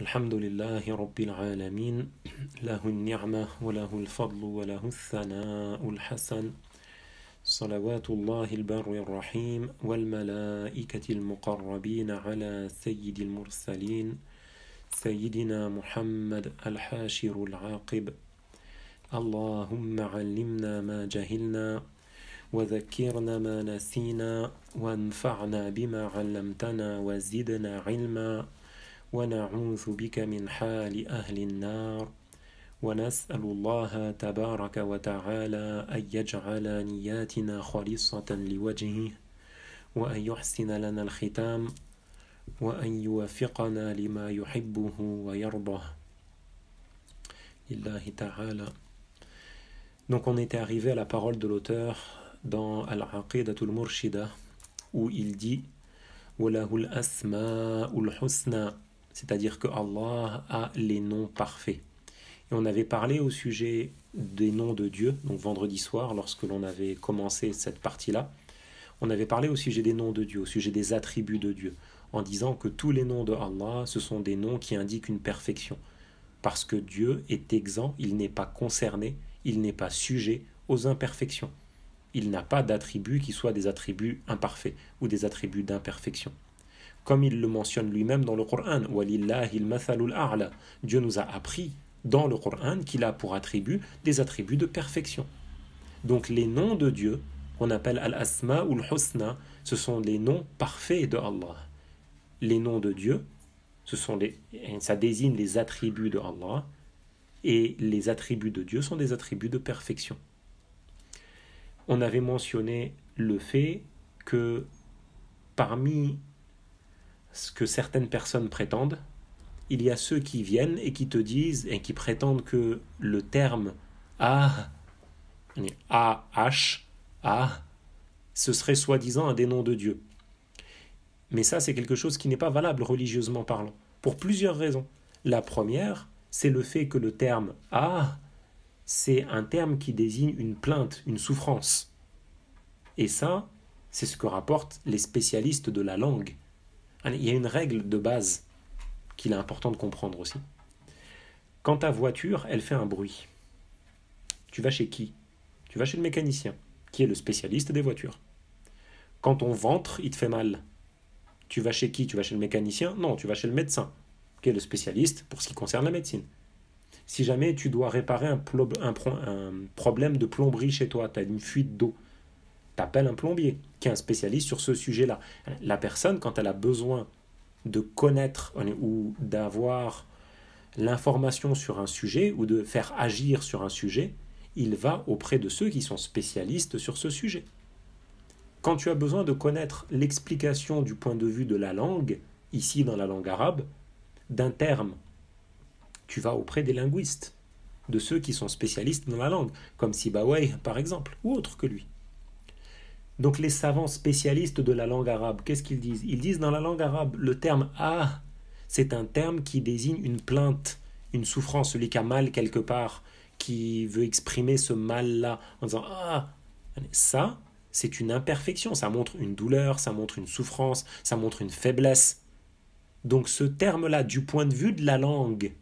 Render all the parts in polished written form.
Alhamdulillahi Rabbil Alamin, lahu ni'mah wa lahu al-fadlu wa lahu al-thana'u al-hasan, salawatullahi al-barri al-rahim, wal-malaikati al-muqarrabina ala sayyidi al-mursalin, sayyidina Muhammad al-hashiru al-aqib. Allahumma allimna ma jahilna, wa dhakkirna ma nasina, wa anfa'na bima 'allamtana wa zidna 'ilma. ونعوذ بك من حال أهل النار ونسأل الله تبارك وتعالى أن يجعل نياتنا خالصة لوجهه وأن يحسن لنا الختام وأن يوفقنا لما يحبه ويرضاه لله تعالى. Donc on était arrivé à la parole de l'auteur dans Al-Aqidatul Murshida où il dit وَلَهُ الْأَسْمَاءُ الْحُسْنَى, c'est-à-dire que Allah a les noms parfaits. Et on avait parlé au sujet des noms de Dieu, donc vendredi soir, lorsque l'on avait commencé cette partie-là, on avait parlé au sujet des noms de Dieu, au sujet des attributs de Dieu, en disant que tous les noms de Allah, ce sont des noms qui indiquent une perfection. Parce que Dieu est exempt, il n'est pas concerné, il n'est pas sujet aux imperfections. Il n'a pas d'attributs qui soient des attributs imparfaits ou des attributs d'imperfection. Comme il le mentionne lui-même dans le Coran, وَلِلَّهِ الْمَثَلُ الْأَعْلَى. Dieu nous a appris dans le Coran qu'il a pour attribut des attributs de perfection. Donc les noms de Dieu, on appelle al-asma ou al-husna, ce sont les noms parfaits de Allah. Les noms de Dieu, ça désigne les attributs de Allah, et les attributs de Dieu sont des attributs de perfection. On avait mentionné le fait que parmi ce que certaines personnes prétendent, il y a ceux qui viennent et qui te disent et qui prétendent que le terme Ah, A-H, A, ce serait soi-disant un des noms de Dieu. Mais ça, c'est quelque chose qui n'est pas valable religieusement parlant, pour plusieurs raisons. La première, c'est le fait que le terme Ah, c'est un terme qui désigne une plainte, une souffrance. Et ça, c'est ce que rapportent les spécialistes de la langue. Il y a une règle de base qu'il est important de comprendre aussi. Quand ta voiture, elle fait un bruit, tu vas chez qui? Tu vas chez le mécanicien, qui est le spécialiste des voitures. Quand ton ventre, il te fait mal, tu vas chez qui? Tu vas chez le mécanicien? Non, tu vas chez le médecin, qui est le spécialiste pour ce qui concerne la médecine. Si jamais tu dois réparer un problème de plomberie chez toi, tu as une fuite d'eau, tu appelles un plombier qui est un spécialiste sur ce sujet-là. La personne, quand elle a besoin de connaître ou d'avoir l'information sur un sujet ou de faire agir sur un sujet, il va auprès de ceux qui sont spécialistes sur ce sujet. Quand tu as besoin de connaître l'explication du point de vue de la langue, ici dans la langue arabe, d'un terme, tu vas auprès des linguistes, de ceux qui sont spécialistes dans la langue, comme Sibawayh par exemple, ou autres que lui. Donc les savants spécialistes de la langue arabe, qu'est-ce qu'ils disent? Ils disent dans la langue arabe, le terme « ah », c'est un terme qui désigne une plainte, une souffrance, celui qui a mal quelque part, qui veut exprimer ce mal-là en disant « ah ». Ça, c'est une imperfection, ça montre une douleur, ça montre une souffrance, ça montre une faiblesse. Donc ce terme-là, du point de vue de la langue,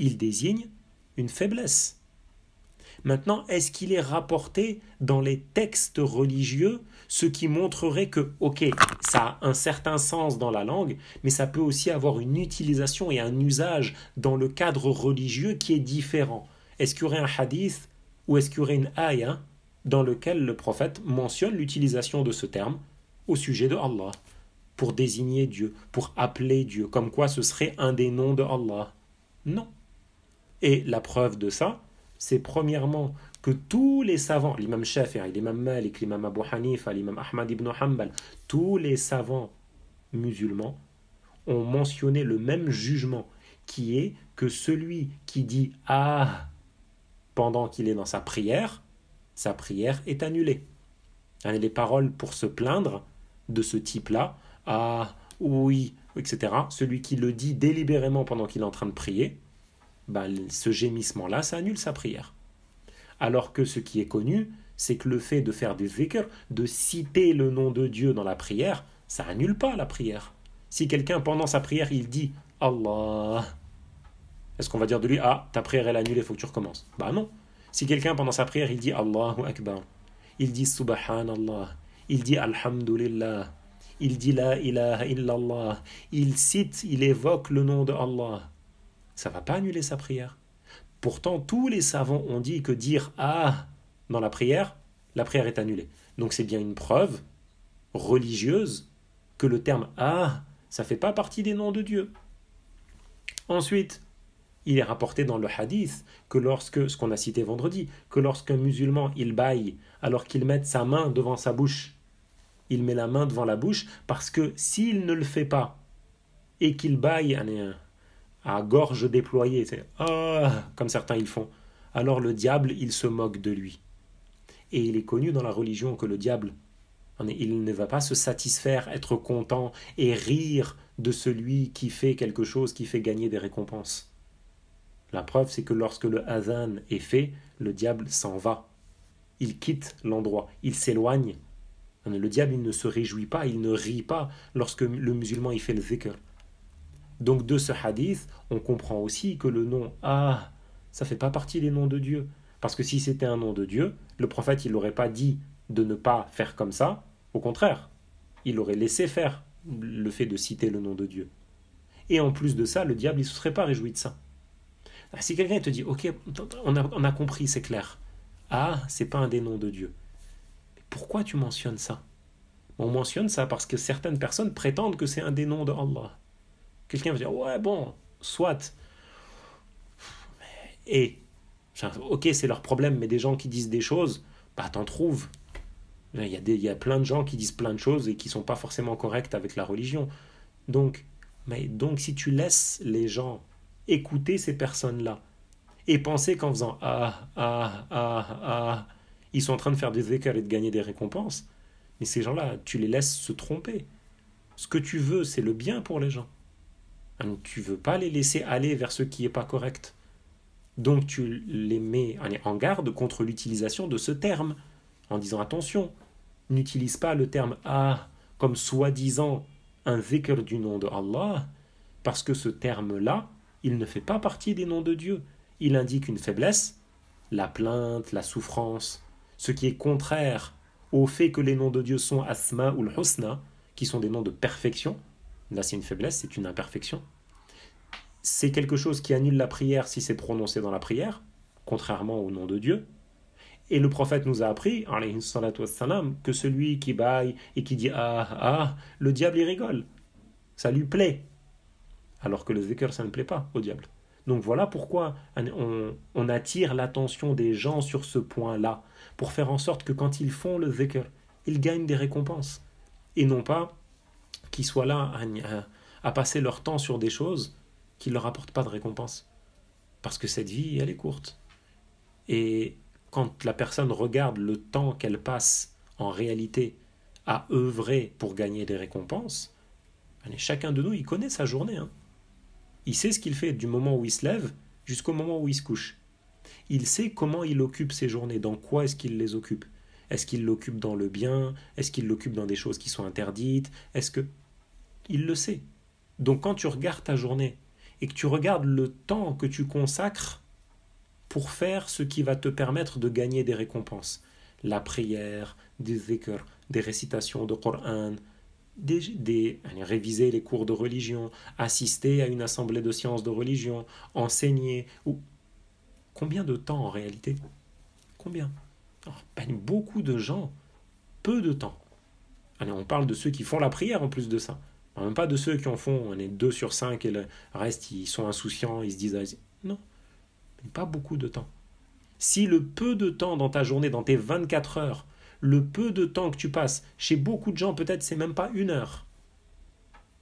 il désigne une faiblesse. Maintenant, est-ce qu'il est rapporté dans les textes religieux, ce qui montrerait que, ok, ça a un certain sens dans la langue, mais ça peut aussi avoir une utilisation et un usage dans le cadre religieux qui est différent. Est-ce qu'il y aurait un hadith ou est-ce qu'il y aurait une ayah dans lequel le prophète mentionne l'utilisation de ce terme au sujet de Allah, pour désigner Dieu, pour appeler Dieu, comme quoi ce serait un des noms de Allah? Non. Et la preuve de ça, c'est premièrement que tous les savants, l'imam Shafi'i, l'imam Malik, l'imam Abu Hanifa, l'imam Ahmad ibn Hanbal, tous les savants musulmans ont mentionné le même jugement, qui est que celui qui dit « Ah » pendant qu'il est dans sa prière est annulée. Les paroles pour se plaindre de ce type-là, « Ah, oui », etc., celui qui le dit délibérément pendant qu'il est en train de prier, ce gémissement-là, ça annule sa prière. Alors que ce qui est connu, c'est que le fait de faire du zikr, de citer le nom de Dieu dans la prière, ça annule pas la prière. Si quelqu'un, pendant sa prière, il dit Allah. Est-ce qu'on va dire de lui, ah, ta prière est annulée, il faut que tu recommences? Bah non. Si quelqu'un pendant sa prière, il dit Allahu Akbar, il dit Subhanallah, il dit Alhamdulillah, il dit La ilaha illallah, il cite, il évoque le nom de Allah, ça ne va pas annuler sa prière. Pourtant, tous les savants ont dit que dire Ah dans la prière est annulée. Donc c'est bien une preuve religieuse que le terme Ah, ça ne fait pas partie des noms de Dieu. Ensuite, il est rapporté dans le hadith que lorsque, ce qu'on a cité vendredi, que lorsqu'un musulman il bâille alors qu'il met sa main devant sa bouche, il met la main devant la bouche parce que s'il ne le fait pas et qu'il bâille à gorge déployée, c'est comme certains ils font, alors le diable il se moque de lui. Et il est connu dans la religion que le diable, il ne va pas se satisfaire, être content et rire de celui qui fait quelque chose qui fait gagner des récompenses. La preuve, c'est que lorsque le adhan est fait, le diable s'en va. Il quitte l'endroit, il s'éloigne. Le diable, il ne se réjouit pas, il ne rit pas lorsque le musulman il fait le zikr. Donc de ce hadith, on comprend aussi que le nom Ah, ça ne fait pas partie des noms de Dieu. Parce que si c'était un nom de Dieu, le prophète, il n'aurait pas dit de ne pas faire comme ça. Au contraire, il aurait laissé faire le fait de citer le nom de Dieu. Et en plus de ça, le diable, il ne se serait pas réjoui de ça. Si quelqu'un te dit, ok, on a compris, c'est clair. Ah, c'est pas un des noms de Dieu. Mais pourquoi tu mentionnes ça? On mentionne ça parce que certaines personnes prétendent que c'est un des noms de Allah. Quelqu'un va dire, ouais, bon, soit. Et, ok, c'est leur problème, mais des gens qui disent des choses, bah t'en trouves. Il y a plein de gens qui disent plein de choses et qui sont pas forcément corrects avec la religion. Donc si tu laisses les gens écouter ces personnes-là et penser qu'en faisant ils sont en train de faire des écarts et de gagner des récompenses, mais ces gens-là, tu les laisses se tromper. Ce que tu veux, c'est le bien pour les gens. Tu ne veux pas les laisser aller vers ce qui n'est pas correct. Donc tu les mets en garde contre l'utilisation de ce terme, en disant attention, n'utilise pas le terme comme soi-disant un zikr du nom de Allah, parce que ce terme-là, il ne fait pas partie des noms de Dieu. Il indique une faiblesse, la plainte, la souffrance, ce qui est contraire au fait que les noms de Dieu sont Asma ou Husna, qui sont des noms de perfection. Là, c'est une faiblesse, c'est une imperfection. C'est quelque chose qui annule la prière si c'est prononcé dans la prière, contrairement au nom de Dieu. Et le prophète nous a appris, alayhi salatu wassalam, que celui qui bâille et qui dit le diable il rigole. Ça lui plaît. Alors que le zikr, ça ne plaît pas au diable. Donc voilà pourquoi on attire l'attention des gens sur ce point-là, pour faire en sorte que quand ils font le zikr, ils gagnent des récompenses. Et non pas qu'ils soient là à passer leur temps sur des choses qui ne leur apportent pas de récompense. Parce que cette vie, elle est courte. Et quand la personne regarde le temps qu'elle passe en réalité à œuvrer pour gagner des récompenses, chacun de nous, il connaît sa journée. Il sait ce qu'il fait du moment où il se lève jusqu'au moment où il se couche. Il sait comment il occupe ses journées, dans quoi est-ce qu'il les occupe. Est-ce qu'il l'occupe dans le bien? Est-ce qu'il l'occupe dans des choses qui sont interdites? Est-ce que... Il le sait. Donc quand tu regardes ta journée et que tu regardes le temps que tu consacres pour faire ce qui va te permettre de gagner des récompenses, la prière, des zikr, des récitations de Coran, réviser les cours de religion, assister à une assemblée de sciences de religion, enseigner. Combien de temps en réalité? Combien? Beaucoup de gens, peu de temps. On parle de ceux qui font la prière en plus de ça. Même pas de ceux qui en font 2 sur 5 et le reste ils sont insouciants, ils se disent non, pas beaucoup de temps. Si le peu de temps dans ta journée, dans tes 24 heures, le peu de temps que tu passes, chez beaucoup de gens peut-être c'est même pas 1 heure.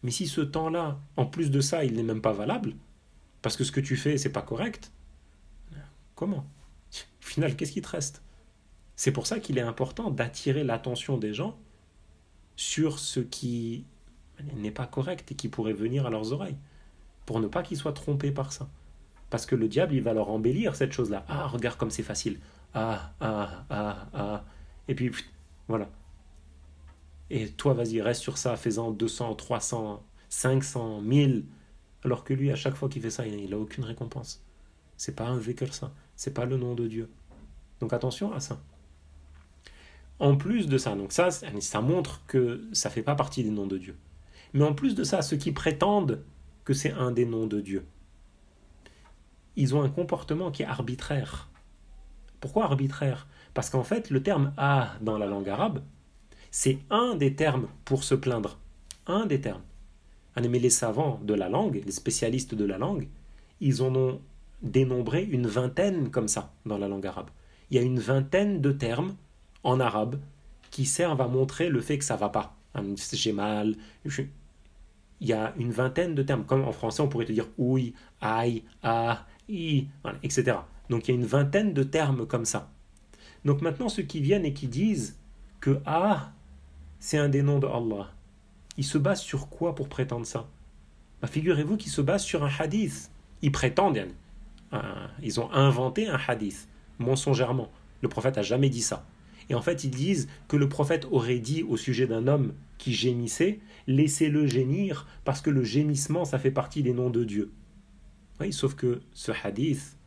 Mais si ce temps-là, en plus de ça, il n'est même pas valable, parce que ce que tu fais c'est pas correct, comment? Au final, qu'est-ce qui te reste? C'est pour ça qu'il est important d'attirer l'attention des gens sur ce qui n'est pas correct et qui pourrait venir à leurs oreilles, pour ne pas qu'ils soient trompés par ça. Parce que le diable, il va leur embellir cette chose-là. Regarde comme c'est facile. Et puis, voilà. Et toi, vas-y, reste sur ça, fais-en 200, 300, 500, 1000. alors que lui, à chaque fois qu'il fait ça, il n'a aucune récompense. C'est pas un dhikr ça, c'est pas le nom de Dieu. Donc attention à ça. En plus de ça, donc ça montre que ça fait pas partie des noms de Dieu. Mais en plus de ça, ceux qui prétendent que c'est un des noms de Dieu, ils ont un comportement qui est arbitraire. Pourquoi arbitraire? Parce qu'en fait, le terme « ah » dans la langue arabe, c'est un des termes pour se plaindre. Un des termes. Mais les savants de la langue, les spécialistes de la langue, ils en ont dénombré une vingtaine comme ça dans la langue arabe. Il y a une vingtaine de termes en arabe qui servent à montrer le fait que ça ne va pas. J'ai mal. Il y a une vingtaine de termes. Comme en français, on pourrait te dire ouï, aïe, ah, i, voilà, etc. Donc il y a une vingtaine de termes comme ça. Donc maintenant, ceux qui viennent et qui disent que ah, c'est un des noms de Allah, ils se basent sur quoi pour prétendre ça? Figurez-vous qu'ils se basent sur un hadith. Ils prétendent, ils ont inventé un hadith, mensongèrement. Le prophète n'a jamais dit ça. Et en fait, ils disent que le prophète aurait dit au sujet d'un homme qui gémissait, laissez-le gémir, parce que le gémissement, ça fait partie des noms de Dieu. Oui, sauf que ce hadith,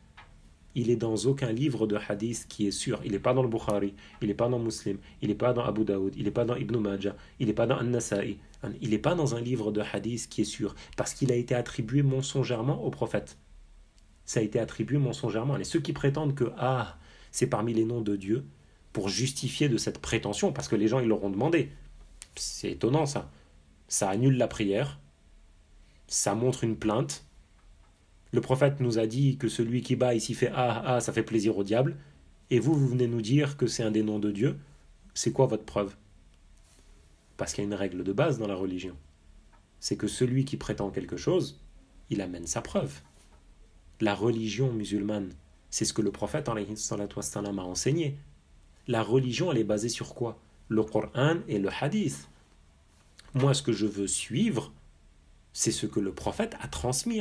il est dans aucun livre de hadith qui est sûr. Il n'est pas dans le Bukhari, il n'est pas dans Muslim, il n'est pas dans Abu Daoud, il n'est pas dans Ibn Majah, il n'est pas dans An-Nasa'i. Il n'est pas dans un livre de hadith qui est sûr, parce qu'il a été attribué mensongèrement au prophète. Ça a été attribué mensongèrement. Et ceux qui prétendent que c'est parmi les noms de Dieu, pour justifier de cette prétention, parce que les gens ils l'auront demandé. C'est étonnant ça. Ça annule la prière, ça montre une plainte. Le prophète nous a dit que celui qui bat ici fait ça fait plaisir au diable, et vous venez nous dire que c'est un des noms de Dieu. C'est quoi votre preuve? Parce qu'il y a une règle de base dans la religion. C'est que celui qui prétend quelque chose, il amène sa preuve. La religion musulmane, c'est ce que le prophète a enseigné. La religion, elle est basée sur quoi? Le Coran et le Hadith. Moi, ce que je veux suivre, c'est ce que le prophète a transmis.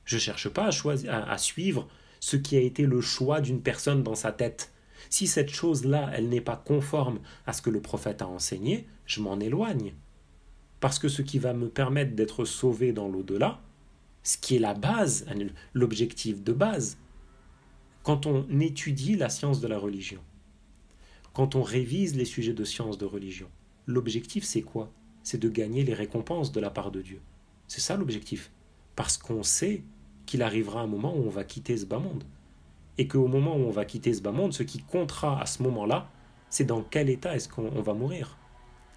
Je ne cherche pas à suivre ce qui a été le choix d'une personne dans sa tête. Si cette chose-là, elle n'est pas conforme à ce que le prophète a enseigné, je m'en éloigne. Parce que ce qui va me permettre d'être sauvé dans l'au-delà, ce qui est la base, l'objectif de base, quand on étudie la science de la religion, quand on révise les sujets de science de religion, l'objectif c'est quoi? C'est de gagner les récompenses de la part de Dieu. C'est ça l'objectif. Parce qu'on sait qu'il arrivera un moment où on va quitter ce bas monde. Et qu'au moment où on va quitter ce bas monde, ce qui comptera à ce moment-là, c'est dans quel état est-ce qu'on va mourir.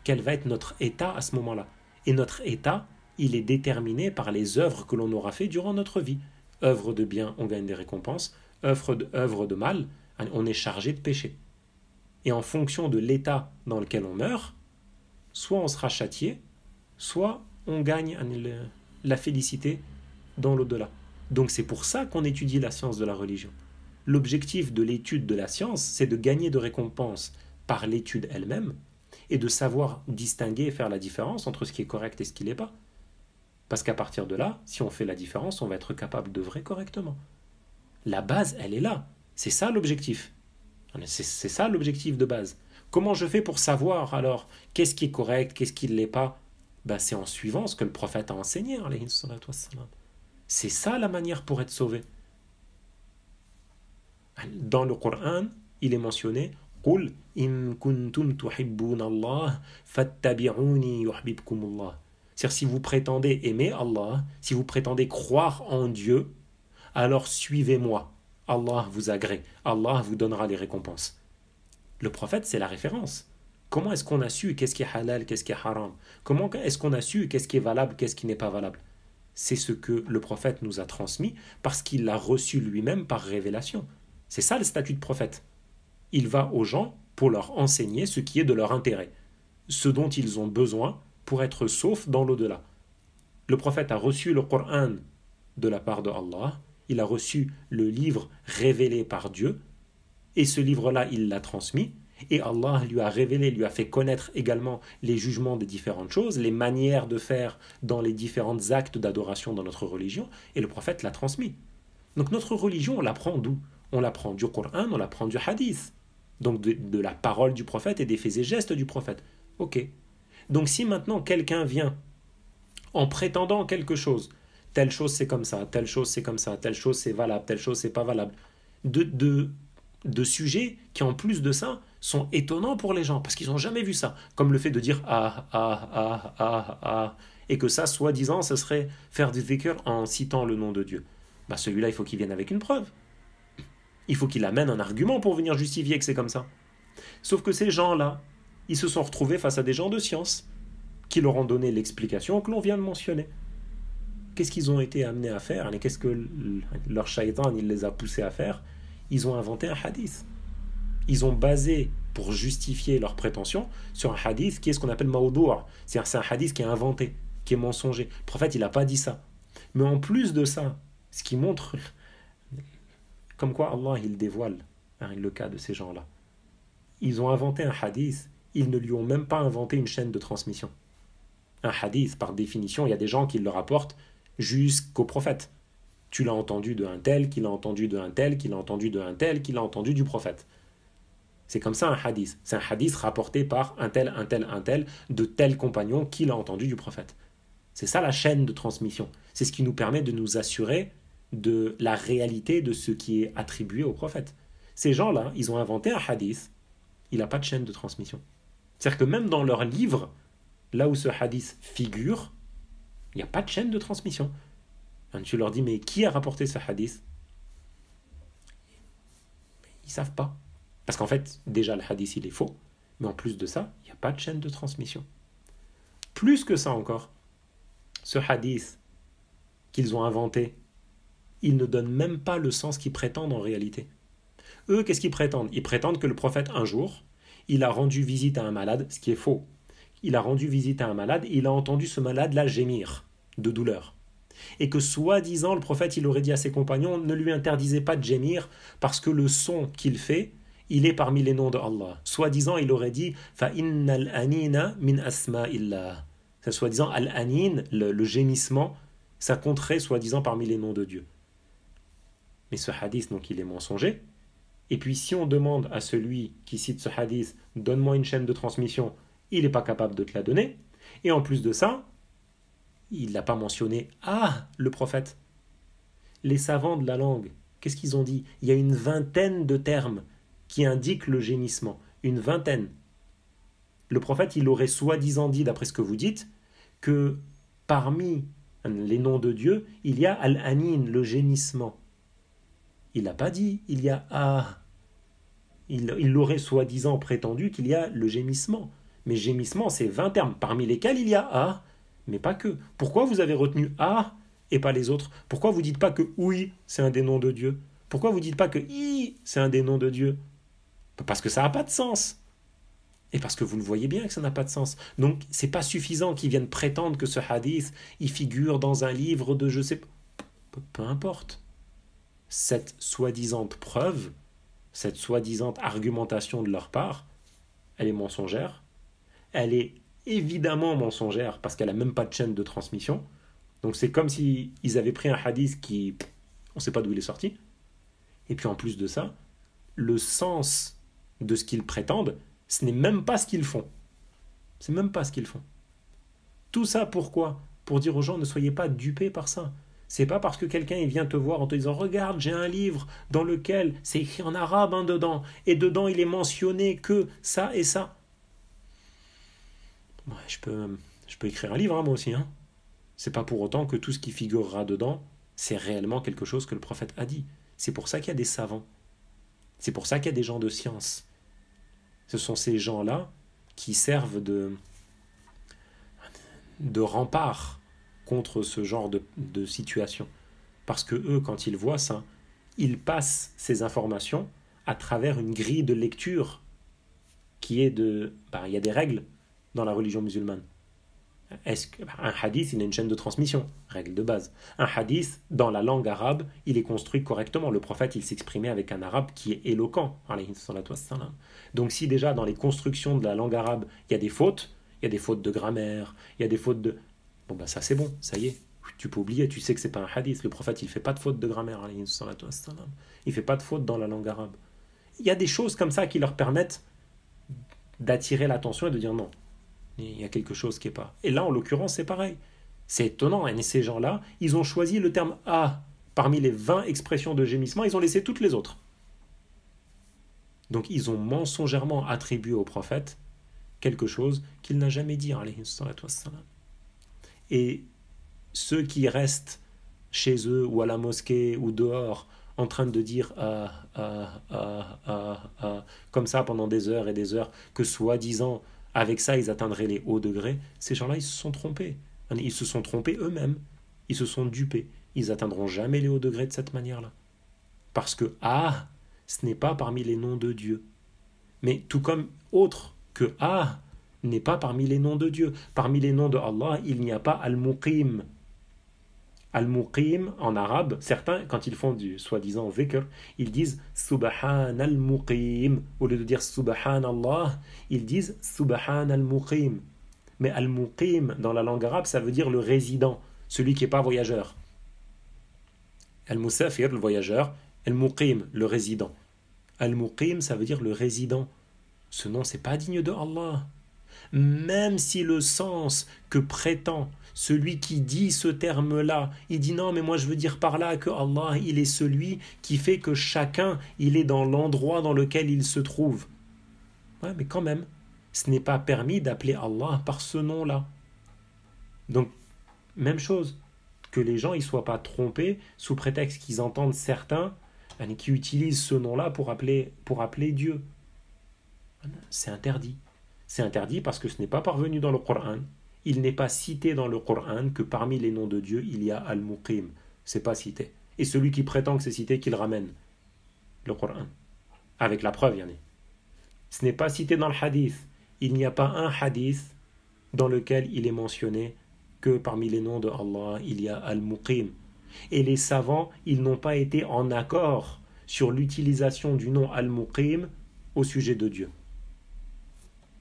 Quel va être notre état à ce moment-là. Et notre état, il est déterminé par les œuvres que l'on aura fait durant notre vie. Œuvre de bien, on gagne des récompenses. Œuvre de mal, on est chargé de péché. Et en fonction de l'état dans lequel on meurt, soit on sera châtié, soit on gagne la félicité dans l'au-delà. Donc c'est pour ça qu'on étudie la science de la religion. L'objectif de l'étude de la science, c'est de gagner de récompenses par l'étude elle-même et de savoir distinguer et faire la différence entre ce qui est correct et ce qui ne l'est pas. Parce qu'à partir de là, si on fait la différence, on va être capable d'œuvrer correctement. La base, elle est là. C'est ça l'objectif. C'est ça l'objectif de base. Comment je fais pour savoir alors qu'est-ce qui est correct, qu'est-ce qui ne l'est pas? C'est en suivant ce que le prophète a enseigné. C'est ça la manière pour être sauvé. Dans le Coran, il est mentionné قُلْ إِن كُنْتُمْ تُحِبُّونَ اللَّهَ فَاتَّبِعُونِي يُحْبِبْكُمُ اللَّهُ. C'est-à-dire si vous prétendez aimer Allah, si vous prétendez croire en Dieu, alors suivez-moi. Allah vous agrée. Allah vous donnera les récompenses. Le prophète, c'est la référence. Comment est-ce qu'on a su qu'est-ce qui est halal, qu'est-ce qui est haram? Comment est-ce qu'on a su qu'est-ce qui est valable, qu'est-ce qui n'est pas valable? C'est ce que le prophète nous a transmis parce qu'il l'a reçu lui-même par révélation. C'est ça le statut de prophète. Il va aux gens pour leur enseigner ce qui est de leur intérêt, ce dont ils ont besoin pour être saufs dans l'au-delà. Le prophète a reçu le Coran de la part de Allah, il a reçu le livre révélé par Dieu, et ce livre-là, il l'a transmis, et Allah lui a révélé, lui a fait connaître également les jugements des différentes choses, les manières de faire dans les différents actes d'adoration dans notre religion, et le prophète l'a transmis. Donc notre religion, on l'apprend d'où? On l'apprend du Coran, on l'apprend du hadith, donc de la parole du prophète et des faits et gestes du prophète. Ok. Donc si maintenant quelqu'un vient en prétendant quelque chose. Telle chose c'est comme ça, telle chose c'est comme ça, telle chose c'est valable, telle chose c'est pas valable. De sujets qui en plus de ça sont étonnants pour les gens parce qu'ils n'ont jamais vu ça. Comme le fait de dire et que ça, soi-disant, ce serait faire du dhikr en citant le nom de Dieu. Bah celui-là, il faut qu'il vienne avec une preuve. Il faut qu'il amène un argument pour venir justifier que c'est comme ça. Sauf que ces gens-là, ils se sont retrouvés face à des gens de science qui leur ont donné l'explication que l'on vient de mentionner. Qu'est-ce qu'ils ont été amenés à faire et qu'est-ce que leur shaitan il les a poussés à faire? Ils ont inventé un hadith. Ils ont basé, pour justifier leurs prétentions, sur un hadith qui est ce qu'on appelle mawdou'. C'est-à-dire c'est un hadith qui est inventé, qui est mensonger. Le prophète, il n'a pas dit ça. Mais en plus de ça, ce qui montre comme quoi Allah, il dévoile le cas de ces gens-là. Ils ont inventé un hadith, ils ne lui ont même pas inventé une chaîne de transmission. Un hadith, par définition, il y a des gens qui le rapportent jusqu'au prophète. Tu l'as entendu de un tel, qui l'a entendu de un tel, qui l'a entendu de un tel, qui l'a entendu du prophète. C'est comme ça un hadith. C'est un hadith rapporté par un tel, de tel compagnon qui l'a entendu du prophète. C'est ça la chaîne de transmission. C'est ce qui nous permet de nous assurer de la réalité de ce qui est attribué au prophète. Ces gens-là, ils ont inventé un hadith, il n'a pas de chaîne de transmission. C'est-à-dire que même dans leur livre, là où ce hadith figure, il n'y a pas de chaîne de transmission. Tu leur dis, mais qui a rapporté ce hadith? Ils ne savent pas. Parce qu'en fait, déjà, le hadith, il est faux. Mais en plus de ça, il n'y a pas de chaîne de transmission. Plus que ça encore, ce hadith qu'ils ont inventé, ils ne donnent même pas le sens qu'ils prétendent en réalité. Eux, qu'est-ce qu'ils prétendent? Ils prétendent que le prophète, un jour, il a rendu visite à un malade, ce qui est faux. Il a rendu visite à un malade et il a entendu ce malade-là gémir de douleur. Et que soi-disant, le prophète, il aurait dit à ses compagnons, ne lui interdisez pas de gémir parce que le son qu'il fait, il est parmi les noms de Allah. Soi-disant, il aurait dit fa innal anina min asma'illah. Soi-disant, al-anin, le gémissement, ça compterait soi-disant parmi les noms de Dieu. Mais ce hadith, donc, il est mensonger. Et puis, si on demande à celui qui cite ce hadith, donne-moi une chaîne de transmission, il n'est pas capable de te la donner. Et en plus de ça, il n'a pas mentionné le prophète. Les savants de la langue, qu'est-ce qu'ils ont dit? Il y a une vingtaine de termes qui indiquent le gémissement. Une vingtaine. Le prophète, il aurait soi-disant dit, d'après ce que vous dites, que parmi les noms de Dieu, il y a Al-Anin, le gémissement. Il n'a pas dit il y a Il aurait soi-disant prétendu qu'il y a le gémissement. Mais gémissement, c'est 20 termes, parmi lesquels il y a mais pas que. Pourquoi vous avez retenu et pas les autres? Pourquoi vous ne dites pas que oui, c'est un des noms de Dieu? Pourquoi vous ne dites pas que i, c'est un des noms de Dieu? Parce que ça n'a pas de sens. Et parce que vous le voyez bien que ça n'a pas de sens. Donc, c'est pas suffisant qu'ils viennent prétendre que ce hadith, il figure dans un livre de je sais pas. Peu importe. Cette soi-disant preuve, cette soi-disant argumentation de leur part, elle est mensongère. Elle est évidemment mensongère parce qu'elle n'a même pas de chaîne de transmission. Donc c'est comme si ils avaient pris un hadith qui, on ne sait pas d'où il est sorti. Et puis en plus de ça, le sens de ce qu'ils prétendent, ce n'est même pas ce qu'ils font. C'est même pas ce qu'ils font. Tout ça pourquoi? Pour dire aux gens, ne soyez pas dupés par ça. C'est pas parce que quelqu'un il vient te voir en te disant regarde, j'ai un livre dans lequel c'est écrit en arabe dedans, et dedans il est mentionné que ça et ça. Ouais, je peux écrire un livre moi aussi. C'est pas pour autant que tout ce qui figurera dedans, c'est réellement quelque chose que le prophète a dit. C'est pour ça qu'il y a des savants. C'est pour ça qu'il y a des gens de science. Ce sont ces gens-là qui servent de rempart contre ce genre de situation. Parce que eux, quand ils voient ça, ils passent ces informations à travers une grille de lecture qui est il y a des règles dans la religion musulmane. Un hadith, il a une chaîne de transmission, règle de base. Un hadith, dans la langue arabe, il est construit correctement. Le prophète, il s'exprimait avec un arabe qui est éloquent. Donc si déjà dans les constructions de la langue arabe, il y a des fautes de grammaire, il y a des fautes de... ça c'est bon, ça y est. Tu peux oublier, tu sais que c'est pas un hadith. Le prophète, il fait pas de faute de grammaire. Il fait pas de faute dans la langue arabe. Il y a des choses comme ça qui leur permettent d'attirer l'attention et de dire non. Il y a quelque chose qui n'est pas. Et là, en l'occurrence, c'est pareil. C'est étonnant, et ces gens-là, ils ont choisi le terme Ah parmi les 20 expressions de gémissement, ils ont laissé toutes les autres. Donc ils ont mensongèrement attribué au prophète quelque chose qu'il n'a jamais dit, alayhi salatu wassalam. Et ceux qui restent chez eux ou à la mosquée ou dehors en train de dire comme ça pendant des heures et des heures, que soi-disant avec ça ils atteindraient les hauts degrés, ces gens-là ils se sont trompés. Ils se sont trompés eux-mêmes, ils se sont dupés. Ils n'atteindront jamais les hauts degrés de cette manière-là. Parce que ce n'est pas parmi les noms de Dieu. Mais tout comme autre que n'est pas parmi les noms de Dieu. Parmi les noms de Allah, il n'y a pas Al-Muqim. Al-Muqim, en arabe, certains, quand ils font du soi-disant zikr, ils disent Subhan al-Muqim. Au lieu de dire Subhanallah, ils disent Subhan al-Muqim. Mais Al-Muqim, dans la langue arabe, ça veut dire le résident, celui qui n'est pas voyageur. Al-Musafir, le voyageur. Al-Muqim, le résident. Al-Muqim, ça veut dire le résident. Ce nom, c'est pas digne de Allah. Même si le sens que prétend celui qui dit ce terme-là, il dit non, mais moi je veux dire par là que Allah, il est celui qui fait que chacun, il est dans l'endroit dans lequel il se trouve. Ouais, mais quand même, ce n'est pas permis d'appeler Allah par ce nom-là. Donc, même chose, que les gens ne soient pas trompés sous prétexte qu'ils entendent certains qui utilisent ce nom-là pour appeler Dieu. C'est interdit. C'est interdit parce que ce n'est pas parvenu dans le Coran. Il n'est pas cité dans le Coran que parmi les noms de Dieu, il y a Al-Muqim. C'est pas cité. Et celui qui prétend que c'est cité, qu'il ramène le Coran. Avec la preuve, Yannick. Ce n'est pas cité dans le hadith. Il n'y a pas un hadith dans lequel il est mentionné que parmi les noms de Allah, il y a Al-Muqim. Et les savants, ils n'ont pas été en accord sur l'utilisation du nom Al-Muqim au sujet de Dieu.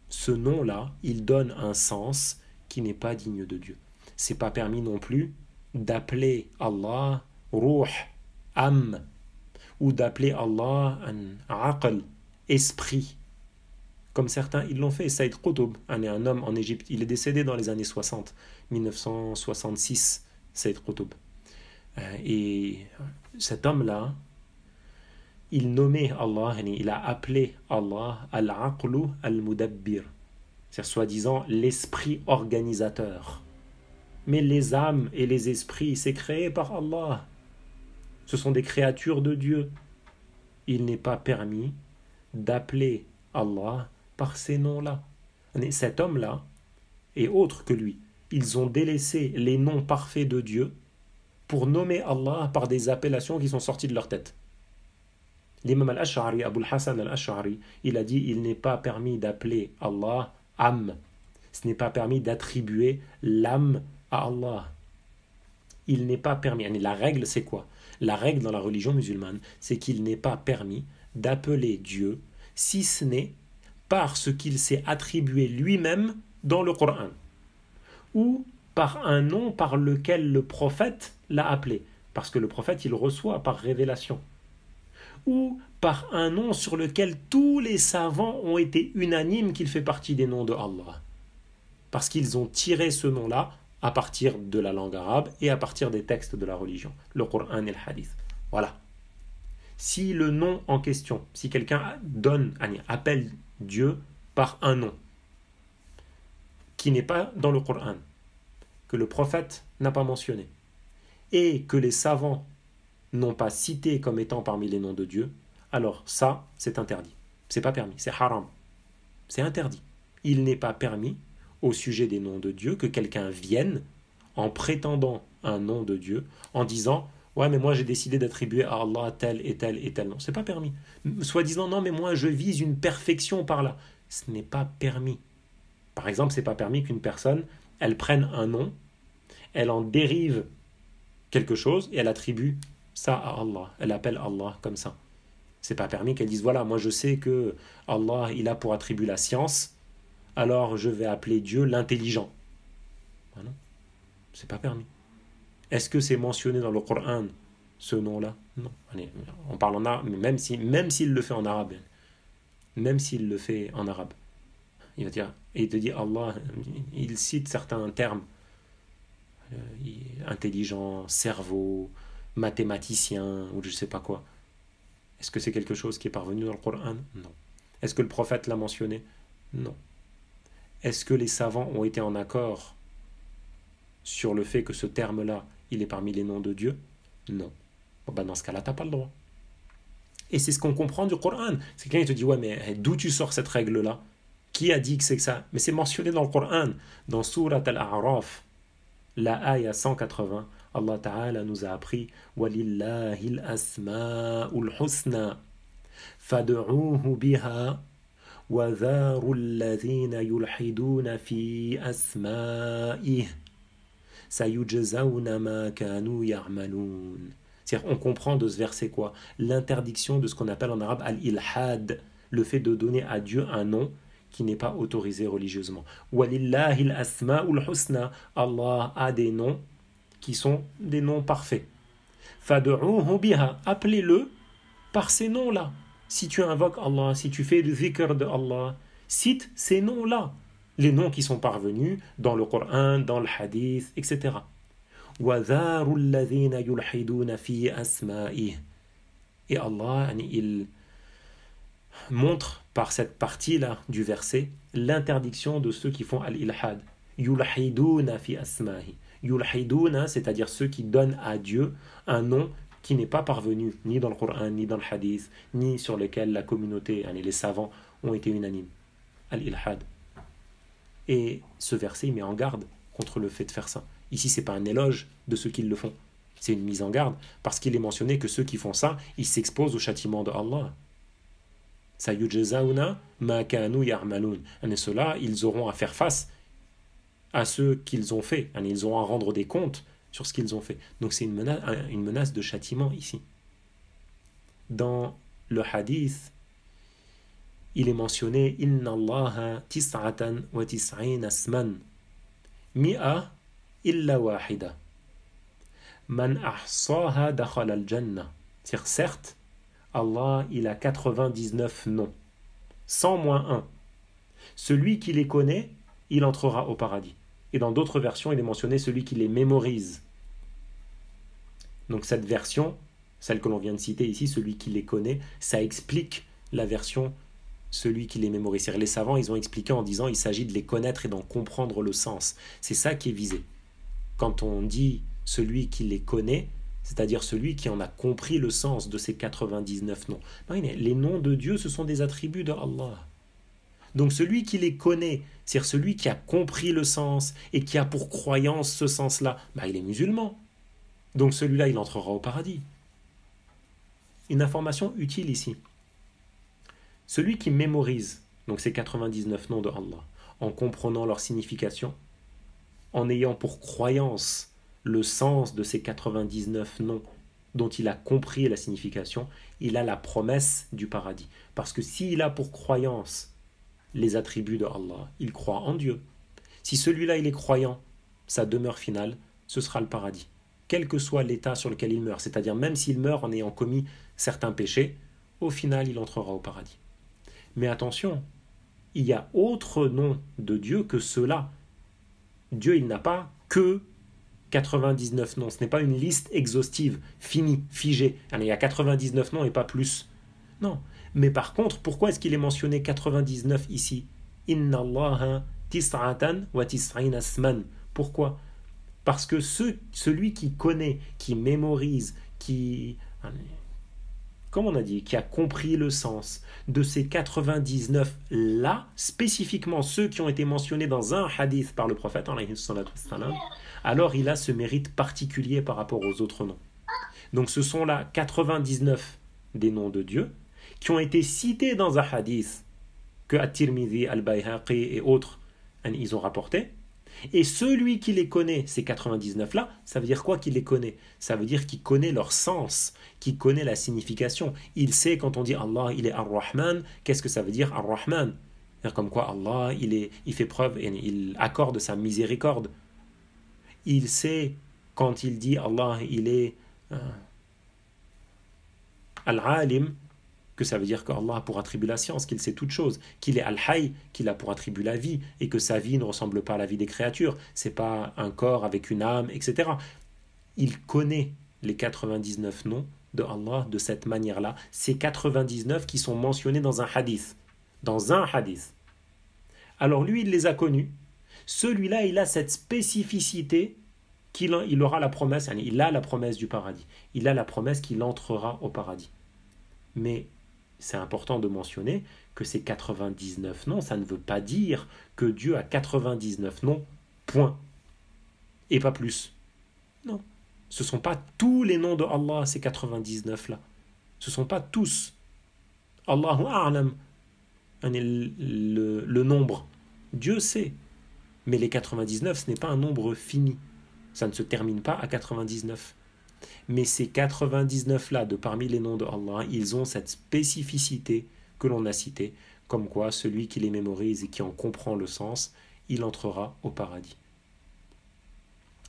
Ce nom-là, il donne un sens qui n'est pas digne de Dieu. C'est pas permis non plus d'appeler Allah Ruh, Am, ou d'appeler Allah Aql, esprit. Comme certains, ils l'ont fait. Saïd Qutb, un homme en Égypte, il est décédé dans les années 60, 1966, Saïd Qutb. Et cet homme-là, il nommait Allah, il a appelé Allah Al-Aqlu Al-Mudabbir, c'est-à-dire soi-disant l'esprit organisateur. Mais les âmes et les esprits, c'est créé par Allah. Ce sont des créatures de Dieu. Il n'est pas permis d'appeler Allah par ces noms-là. Cet homme-là et autres que lui, ils ont délaissé les noms parfaits de Dieu pour nommer Allah par des appellations qui sont sorties de leur tête. L'imam al-Ash'ari, Abul Hassan al-Ash'ari, il a dit il n'est pas permis d'appeler Allah Am. Ce n'est pas permis d'attribuer l'âme à Allah. Il n'est pas permis. La règle, c'est quoi? La règle dans la religion musulmane, c'est qu'il n'est pas permis d'appeler Dieu si ce n'est par ce qu'il s'est attribué lui-même dans le Coran ou par un nom par lequel le prophète l'a appelé. Parce que le prophète, il reçoit par révélation. Ou par un nom sur lequel tous les savants ont été unanimes qu'il fait partie des noms de Allah. Parce qu'ils ont tiré ce nom-là à partir de la langue arabe et à partir des textes de la religion, le Coran et le Hadith. Voilà. Si le nom en question, si quelqu'un appelle Dieu par un nom qui n'est pas dans le Coran, que le prophète n'a pas mentionné, et que les savants n'ont pas cité comme étant parmi les noms de Dieu, alors ça, c'est interdit. C'est pas permis, c'est haram. C'est interdit. Il n'est pas permis, au sujet des noms de Dieu, que quelqu'un vienne en prétendant un nom de Dieu, en disant « Ouais, mais moi j'ai décidé d'attribuer à Allah tel et tel et tel nom. » C'est pas permis. Soit disant « Non, mais moi je vise une perfection par là. » Ce n'est pas permis. Par exemple, c'est pas permis qu'une personne, elle prenne un nom, elle en dérive quelque chose et elle attribue ça à Allah. Elle appelle Allah comme ça. C'est pas permis qu'elle dise voilà, moi je sais que Allah il a pour attribut la science, alors je vais appeler Dieu l'intelligent. Voilà. C'est pas permis. Est-ce que c'est mentionné dans le Coran ce nom-là? Non. Allez, on parle en arabe, mais même s'il le fait en arabe, même s'il le fait en arabe, il va dire, et il te dit Allah, il cite certains termes intelligent, cerveau, mathématicien, ou je ne sais pas quoi. Est-ce que c'est quelque chose qui est parvenu dans le Coran? Non. Est-ce que le prophète l'a mentionné? Non. Est-ce que les savants ont été en accord sur le fait que ce terme-là, il est parmi les noms de Dieu? Non. Bon, ben dans ce cas-là, tu n'as pas le droit. Et c'est ce qu'on comprend du Coran. C'est quelqu'un qui te dit, ouais, mais d'où tu sors cette règle-là? Qui a dit que c'est que ça? Mais c'est mentionné dans le Coran, dans Surat Al-A'raf, la ayah 180. Allah Ta'ala nous a appris Walillahil asma'ul husna fad'uuhu biha wa dharu alladhina yulhiduna fi asma'ih sayujzawna ma kanu ya'malun. C'est-à-dire, on comprend de ce verset quoi? L'interdiction de ce qu'on appelle en arabe al-ilhad, le fait de donner à Dieu un nom qui n'est pas autorisé religieusement. Walillahil asma'ul husna, Allah a des noms qui sont des noms parfaits. Fad'uuhu biha, appelez-le par ces noms-là. Si tu invoques Allah, si tu fais du zikr de Allah, cite ces noms-là. Les noms qui sont parvenus dans le Coran, dans le hadith, etc. وَذَارُوا الَّذِينَ يُلْحِدُونَ فِي أَسْمَائِهِ. Et Allah, il montre par cette partie-là du verset l'interdiction de ceux qui font al-ilhad. Yulhiduna fi asmahi. Yulhiduna, c'est-à-dire ceux qui donnent à Dieu un nom qui n'est pas parvenu ni dans le Coran, ni dans le hadith, ni sur lequel la communauté, les savants ont été unanimes. Al-ilhad. Et ce verset, il met en garde contre le fait de faire ça. Ici, ce n'est pas un éloge de ceux qui le font. C'est une mise en garde, parce qu'il est mentionné que ceux qui font ça, ils s'exposent au châtiment de Allah. Sayujzauna ma kanu ya'malun. Et ceux-là, ils auront à faire face à ceux qu'ils ont fait. Ils auront à rendre des comptes sur ce qu'ils ont fait. Donc c'est une menace de châtiment ici. Dans le hadith, il est mentionné Inna Allaha tis'atan wa tis'ina asman mi'a illa wahida man ahsaha dakhala al-jannah. C'est-à-dire, certes, Allah, il a 99 noms, 100 moins 1. Celui qui les connaît, il entrera au paradis. Et dans d'autres versions, il est mentionné celui qui les mémorise. Donc cette version, celle que l'on vient de citer ici, celui qui les connaît, ça explique la version celui qui les mémorise. C'est-à-dire, les savants, ils ont expliqué en disant il s'agit de les connaître et d'en comprendre le sens. C'est ça qui est visé. Quand on dit celui qui les connaît, c'est-à-dire celui qui en a compris le sens de ces 99 noms. Les noms de Dieu, ce sont des attributs de Allah. Donc celui qui les connaît, c'est-à-dire celui qui a compris le sens et qui a pour croyance ce sens-là, il est musulman. Donc celui-là, il entrera au paradis. Une information utile ici. Celui qui mémorise donc ces 99 noms de Allah, en comprenant leur signification, en ayant pour croyance le sens de ces 99 noms dont il a compris la signification, il a la promesse du paradis. Parce que s'il a pour croyance les attributs de Allah, il croit en Dieu. Si celui-là, il est croyant, sa demeure finale, ce sera le paradis. Quel que soit l'état sur lequel il meurt, c'est-à-dire même s'il meurt en ayant commis certains péchés, au final, il entrera au paradis. Mais attention, il y a autre nom de Dieu que ceux-là. Dieu, il n'a pas que 99 noms. Ce n'est pas une liste exhaustive, finie, figée. Il y a 99 noms et pas plus. Non. Mais par contre, pourquoi est-ce qu'il est mentionné 99 ici? Inna Allaha tis'atan wa tis'ina asman. Pourquoi? Parce que celui qui connaît, qui mémorise, comme on a dit, qui a compris le sens de ces 99 là, spécifiquement ceux qui ont été mentionnés dans un hadith par le prophète, alors il a ce mérite particulier par rapport aux autres noms. Donc ce sont là 99 des noms de Dieu qui ont été cités dans un hadith que At-Tirmidhi, Al-Bayhaqi et autres ils ont rapporté. Et celui qui les connaît, ces 99-là, ça veut dire quoi qu'il les connaît? Ça veut dire qu'il connaît leur sens, qu'il connaît la signification. Il sait quand on dit Allah, il est Ar-Rahman, qu'est-ce que ça veut dire Ar-Rahman? C'est-à-dire comme quoi Allah, il fait preuve et il accorde sa miséricorde. Il sait quand il dit Allah, il est Al-Alim, que ça veut dire qu'Allah a pour attribut la science, qu'il sait toutes choses, qu'il est Al-Hayy, qu'il a pour attribut la vie, et que sa vie ne ressemble pas à la vie des créatures, c'est pas un corps avec une âme, etc. Il connaît les 99 noms de Allah de cette manière-là, ces 99 qui sont mentionnés dans un hadith. Dans un hadith. Alors lui, il les a connus. Celui-là, il a cette spécificité qu'il aura la promesse, il a la promesse du paradis. Il a la promesse qu'il entrera au paradis. Mais c'est important de mentionner que ces 99 noms, ça ne veut pas dire que Dieu a 99 noms, point. Et pas plus. Non. Ce ne sont pas tous les noms de Allah, ces 99-là. Ce ne sont pas tous. Allahu a'lam. Le nombre. Dieu sait. Mais les 99, ce n'est pas un nombre fini. Ça ne se termine pas à 99. Mais ces 99-là, de parmi les noms de Allah, ils ont cette spécificité que l'on a citée, comme quoi celui qui les mémorise et qui en comprend le sens, il entrera au paradis.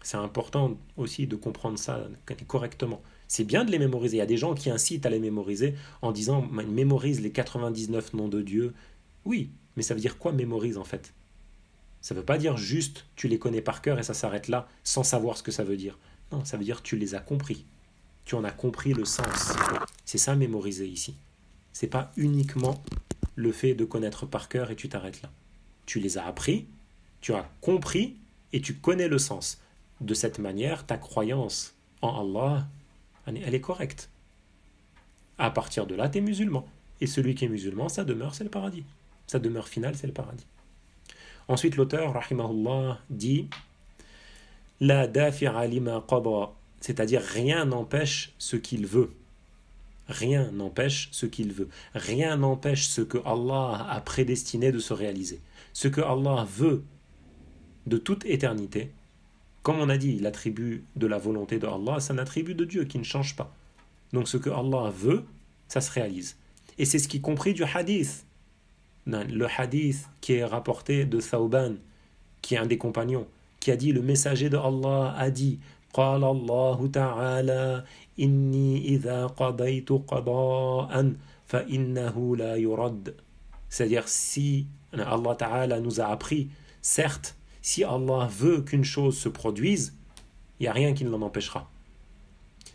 C'est important aussi de comprendre ça correctement. C'est bien de les mémoriser. Il y a des gens qui incitent à les mémoriser en disant « mémorise les 99 noms de Dieu ». Oui, mais ça veut dire quoi mémorise en fait? Ça ne veut pas dire juste tu les connais par cœur et ça s'arrête là sans savoir ce que ça veut dire. Non, ça veut dire tu les as compris. Tu en as compris le sens. C'est ça mémoriser ici. C'est pas uniquement le fait de connaître par cœur et tu t'arrêtes là. Tu les as appris, tu as compris et tu connais le sens. De cette manière, ta croyance en Allah, elle est correcte. À partir de là, tu es musulman. Et celui qui est musulman, sa demeure, c'est le paradis. Sa demeure finale, c'est le paradis. Ensuite, l'auteur, rahimahullah, dit La dafi'a lima qada, c'est-à-dire rien n'empêche ce qu'il veut. Rien n'empêche ce qu'il veut. Rien n'empêche ce que Allah a prédestiné de se réaliser. Ce que Allah veut de toute éternité, comme on a dit, l'attribut de la volonté de Allah, c'est un attribut de Dieu qui ne change pas. Donc ce que Allah veut, ça se réalise. Et c'est ce qui est compris du hadith. Le hadith qui est rapporté de Thawban, qui est un des compagnons, qui a dit, le messager de Allah a dit, قال الله تعالى إني إذا قضيت قضاء فإنه لا يرد. C'est-à-dire, si Allah Ta'ala nous a appris, certes, si Allah veut qu'une chose se produise, il n'y a rien qui ne l'en empêchera.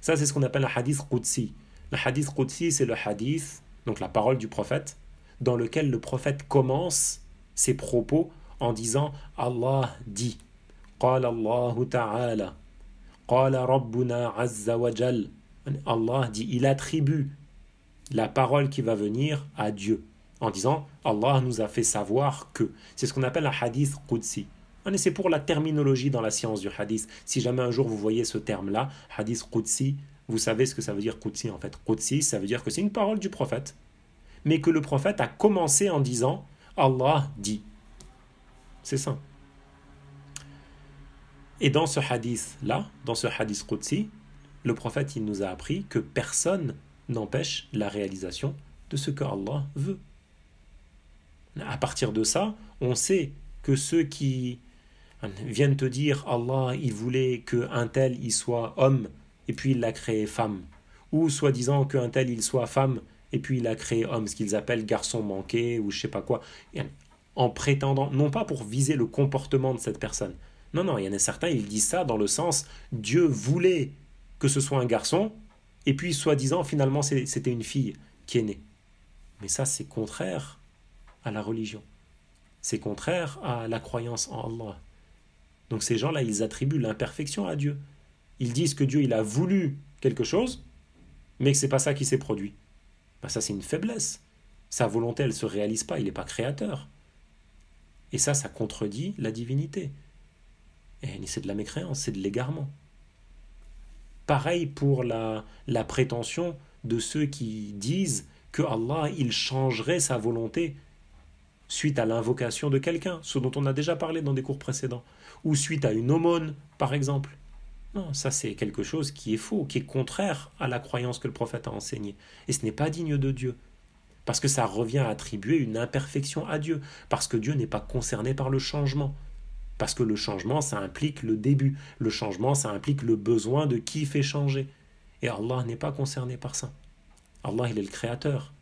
Ça, c'est ce qu'on appelle le hadith Qudsi. Le hadith Qudsi, c'est le hadith, donc la parole du prophète, dans lequel le prophète commence ses propos en disant Allah dit, قال الله تعالى, قال ربنا عز وجل. Allah dit, il attribue la parole qui va venir à Dieu, en disant Allah nous a fait savoir que. C'est ce qu'on appelle un hadith Qudsi. Et c'est pour la terminologie dans la science du hadith. Si jamais un jour vous voyez ce terme-là, hadith Qudsi, vous savez ce que ça veut dire Qudsi en fait. Qudsi, ça veut dire que c'est une parole du prophète, mais que le prophète a commencé en disant Allah dit. C'est ça. Et dans ce hadith-là, dans ce hadith Qudsi, le prophète il nous a appris que personne n'empêche la réalisation de ce que Allah veut. À partir de ça, on sait que ceux qui viennent te dire Allah il voulait qu'un tel il soit homme et puis il l'a créé femme, ou soi-disant qu'un tel il soit femme et puis il a créé homme, ce qu'ils appellent garçon manqué ou je sais pas quoi, en prétendant, non pas pour viser le comportement de cette personne, non, il y en a certains, ils disent ça dans le sens Dieu voulait que ce soit un garçon et puis soi-disant finalement c'était une fille qui est née. Mais ça c'est contraire à la religion, c'est contraire à la croyance en Allah. Donc ces gens-là, ils attribuent l'imperfection à Dieu. Ils disent que Dieu, il a voulu quelque chose, mais que c'est pas ça qui s'est produit. Ça, c'est une faiblesse. Sa volonté, elle ne se réalise pas, il n'est pas créateur. Et ça contredit la divinité. Et c'est de la mécréance, c'est de l'égarement. Pareil pour la prétention de ceux qui disent que Allah, il changerait sa volonté suite à l'invocation de quelqu'un, ce dont on a déjà parlé dans des cours précédents, ou suite à une aumône, par exemple. Non, ça c'est quelque chose qui est faux, qui est contraire à la croyance que le prophète a enseignée. Et ce n'est pas digne de Dieu, parce que ça revient à attribuer une imperfection à Dieu, parce que Dieu n'est pas concerné par le changement, parce que le changement, ça implique le début, le changement, ça implique le besoin de qui fait changer. Et Allah n'est pas concerné par ça. Allah, il est le créateur.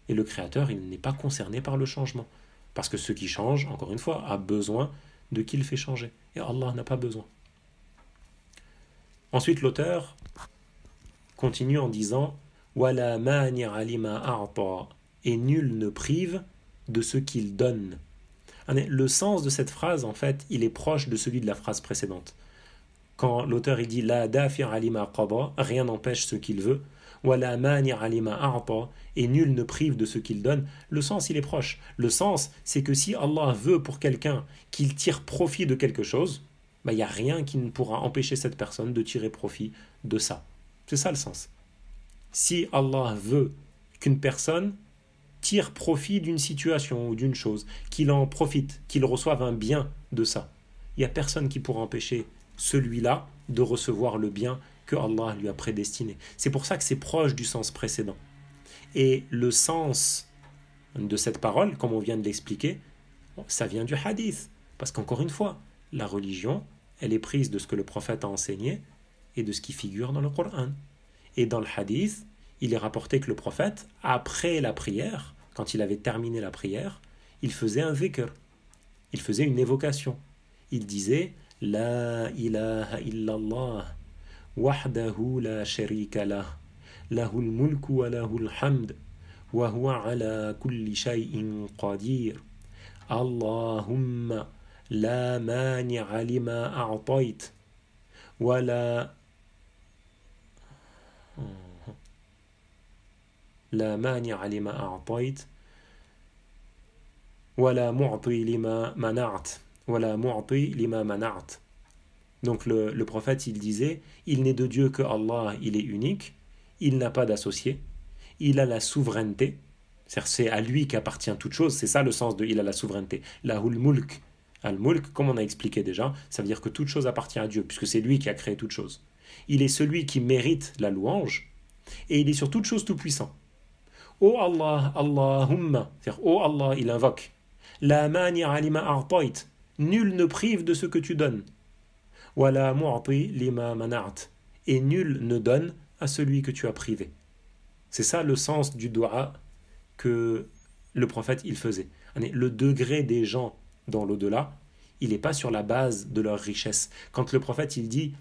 Et le Créateur, il n'est pas concerné par le changement. Parce que ce qui change, encore une fois, a besoin de qui le fait changer. Et Allah n'a pas besoin. Ensuite, l'auteur continue en disant Wala mani'a lima a'ta, et nul ne prive de ce qu'il donne. Le sens de cette phrase, en fait, il est proche de celui de la phrase précédente. Quand l'auteur il dit La dafi'a lima qada, rien n'empêche ce qu'il veut. Wala mani'a lima a'ta, et nul ne prive de ce qu'il donne. Le sens, il est proche. Le sens, c'est que si Allah veut pour quelqu'un qu'il tire profit de quelque chose, il n'y a rien qui ne pourra empêcher cette personne de tirer profit de ça. C'est ça le sens. Si Allah veut qu'une personne tire profit d'une situation ou d'une chose, qu'il en profite, qu'il reçoive un bien de ça, il n'y a personne qui pourra empêcher celui-là de recevoir le bien que Allah lui a prédestiné. C'est pour ça que c'est proche du sens précédent. Et le sens de cette parole, comme on vient de l'expliquer, ça vient du hadith. Parce qu'encore une fois, la religion, elle est prise de ce que le prophète a enseigné et de ce qui figure dans le Coran. Et dans le hadith, il est rapporté que le prophète, après la prière, quand il avait terminé la prière, il faisait un dhikr, il faisait une évocation. Il disait « La ilaha illallah, wahdahu la sharika lah, lahul mulku wa lahul hamd, wa huwa ala kulli shay'in qadir. Allahumma la mani'a lima a'tayt, wa la mani'a lima a'tayt, wa la mu'ti lima mana'at, wa la mu'ti lima mana'at. » Donc le prophète, il disait, il n'est de Dieu que Allah, il est unique, il n'a pas d'associé, il a la souveraineté, c'est-à-dire c'est à lui qu'appartient toute chose, c'est ça le sens de il a la souveraineté. Lahul mulk, al-mulk, comme on a expliqué déjà, ça veut dire que toute chose appartient à Dieu, puisque c'est lui qui a créé toute chose. Il est celui qui mérite la louange, et il est sur toute chose tout puissant. Oh Allah, Allahumma, c'est-à-dire oh Allah, il invoque. La mani'a lima a'tayt, nul ne prive de ce que tu donnes. Wala mu'ti lima mana'at, et nul ne donne à celui que tu as privé. C'est ça le sens du dua que le prophète il faisait. Le degré des gens dans l'au-delà, il n'est pas sur la base de leur richesse. Quand le prophète il dit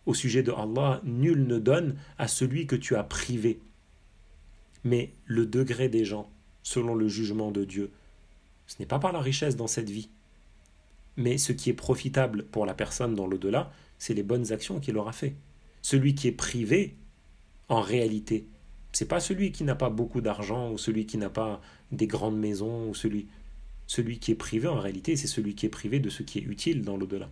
au sujet de Allah, nul ne donne à celui que tu as privé. Mais le degré des gens, selon le jugement de Dieu, ce n'est pas par la richesse dans cette vie. Mais ce qui est profitable pour la personne dans l'au-delà, c'est les bonnes actions qu'il aura fait. Celui qui est privé, en réalité, c'est pas celui qui n'a pas beaucoup d'argent ou celui qui n'a pas des grandes maisons ou celui qui est privé en réalité, c'est celui qui est privé de ce qui est utile dans l'au-delà.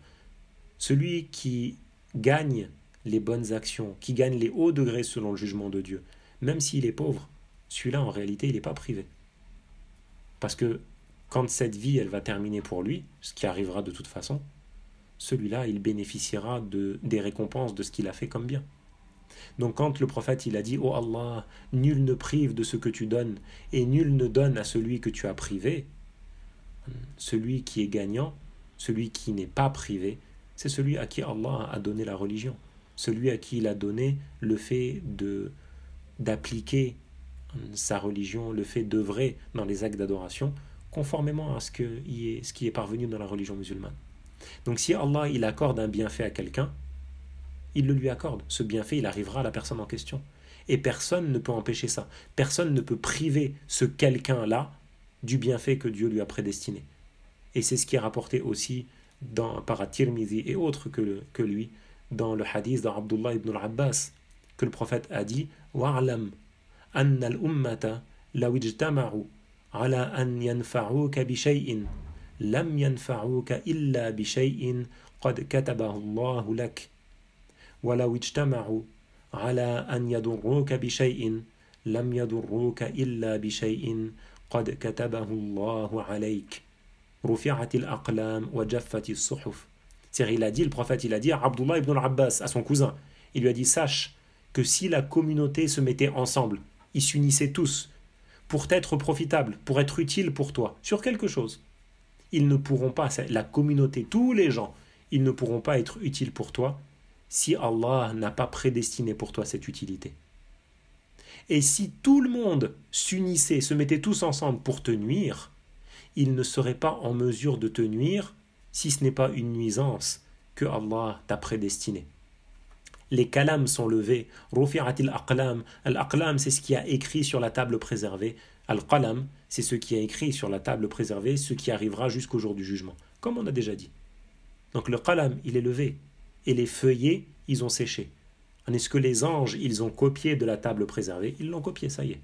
Celui qui gagne les bonnes actions, qui gagne les hauts degrés selon le jugement de Dieu, même s'il est pauvre, celui-là en réalité il n'est pas privé. Parce que quand cette vie elle va terminer pour lui, ce qui arrivera de toute façon, celui-là il bénéficiera des récompenses de ce qu'il a fait comme bien. Donc quand le prophète il a dit « Oh Allah, nul ne prive de ce que tu donnes et nul ne donne à celui que tu as privé », celui qui est gagnant, celui qui n'est pas privé, c'est celui à qui Allah a donné la religion, celui à qui il a donné le fait d'appliquer sa religion, le fait d'œuvrer dans les actes d'adoration, conformément à ce qui est parvenu dans la religion musulmane. Donc si Allah il accorde un bienfait à quelqu'un, il le lui accorde. Ce bienfait, il arrivera à la personne en question. Et personne ne peut empêcher ça. Personne ne peut priver ce quelqu'un-là du bienfait que Dieu lui a prédestiné. Et c'est ce qui est rapporté aussi par At-Tirmidhi et autres que lui, dans le hadith d'Abdullah ibn al-Abbas, que le prophète a dit « Wa'alam anna al-ummata law ijtama'u ala an yanfa'uka bi shay'in lam yanfa'uka illa bi shay'in qad katabahu Allahu lak. ولو اجتمعوا على أن يضروك بشيء لم يضروك إلا بشيء قد كتبه الله عليك رفعت الأقلام وجفت الصحف. C'est-à-dire, le prophète, il a dit à Abdullah ibn al-Abbas, à son cousin, il lui a dit, sache que si la communauté se mettait ensemble, ils s'unissaient tous pour être profitables, pour être utiles pour toi, sur quelque chose, ils ne pourront pas, la communauté, tous les gens, ils ne pourront pas être utiles pour toi si Allah n'a pas prédestiné pour toi cette utilité. Et si tout le monde s'unissait, se mettait tous ensemble pour te nuire, ils ne seraient pas en mesure de te nuire si ce n'est pas une nuisance que Allah t'a prédestinée. Les kalams sont levés. Rufi'atil aqlam. Al-aqlam, c'est ce qui a écrit sur la table préservée. Al-qalam, c'est ce qui a écrit sur la table préservée, ce qui arrivera jusqu'au jour du jugement. Comme on a déjà dit. Donc le qalam, il est levé. Et les feuillets, ils ont séché. Est-ce que les anges, ils ont copié de la table préservée? Ils l'ont copié, ça y est.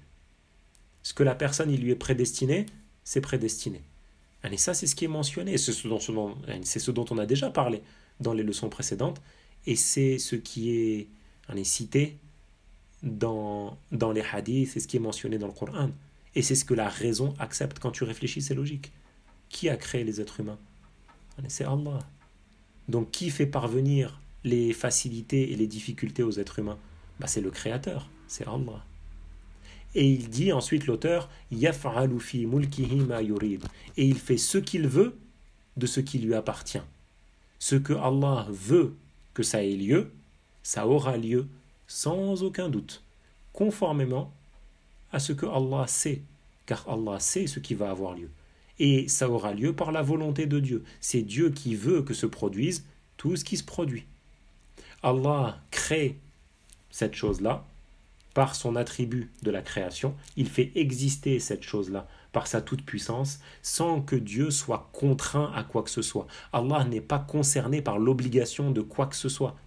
Ce que la personne, il lui est prédestiné, c'est prédestiné. Et ça, c'est ce qui est mentionné. C'est ce dont on a déjà parlé dans les leçons précédentes. Et c'est ce qui est cité dans les hadiths, c'est ce qui est mentionné dans le Coran. Et c'est ce que la raison accepte. Quand tu réfléchis, c'est logique. Qui a créé les êtres humains? C'est Allah. Donc qui fait parvenir les facilités et les difficultés aux êtres humains? C'est le Créateur, c'est Allah. Et il dit ensuite l'auteur Yaf'alu fi mulkihi ma yurid. Et il fait ce qu'il veut de ce qui lui appartient. Ce que Allah veut que ça ait lieu, ça aura lieu sans aucun doute, conformément à ce que Allah sait, car Allah sait ce qui va avoir lieu. Et ça aura lieu par la volonté de Dieu. C'est Dieu qui veut que se produise tout ce qui se produit. Allah crée cette chose-là par son attribut de la création. Il fait exister cette chose-là par sa toute-puissance sans que Dieu soit contraint à quoi que ce soit. Allah n'est pas concerné par l'obligation de quoi que ce soit.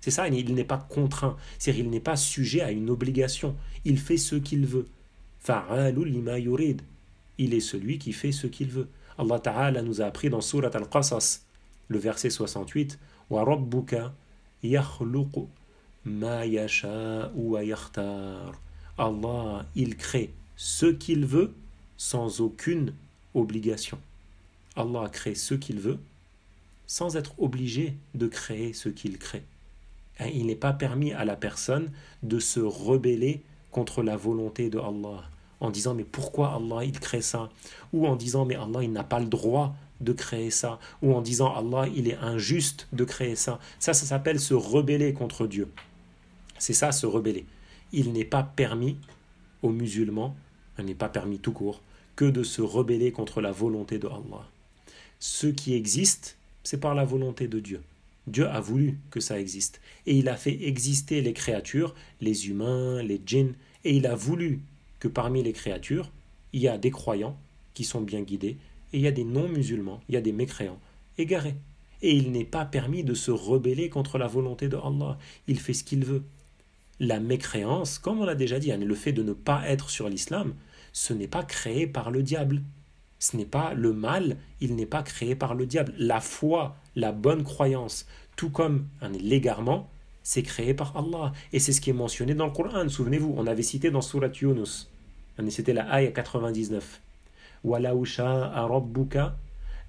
C'est ça, il n'est pas contraint. C'est-à-dire qu'il n'est pas sujet à une obligation. Il fait ce qu'il veut. Fa'alul lima yurid. Il est celui qui fait ce qu'il veut. Allah Ta'ala nous a appris dans Surat Al-Qasas, le verset 68, Wa rabbuka yakhluqu ma yasha'u wa yakhtar. Allah, il crée ce qu'il veut sans aucune obligation. Allah crée ce qu'il veut sans être obligé de créer ce qu'il crée. Il n'est pas permis à la personne de se rebeller contre la volonté de Allah en disant mais pourquoi Allah il crée ça, ou en disant mais Allah il n'a pas le droit de créer ça, ou en disant Allah il est injuste de créer ça. Ça s'appelle se rebeller contre Dieu. C'est ça, se rebeller. Il n'est pas permis aux musulmans, il n'est pas permis tout court, que de se rebeller contre la volonté de Allah. Ce qui existe, c'est par la volonté de Dieu. Dieu a voulu que ça existe. Et il a fait exister les créatures, les humains, les djinns, et il a voulu que parmi les créatures, il y a des croyants qui sont bien guidés, et il y a des non-musulmans, il y a des mécréants, égarés. Et il n'est pas permis de se rebeller contre la volonté de Allah. Il fait ce qu'il veut. La mécréance, comme on l'a déjà dit, le fait de ne pas être sur l'islam, ce n'est pas créé par le diable. Ce n'est pas le mal, il n'est pas créé par le diable. La foi, la bonne croyance, tout comme l'égarement, c'est créé par Allah. Et c'est ce qui est mentionné dans le Coran. Souvenez-vous, on avait cité dans Surat Yunus. C'était la ayah 99. وَلَوْ شَاءَ رَبُّكَ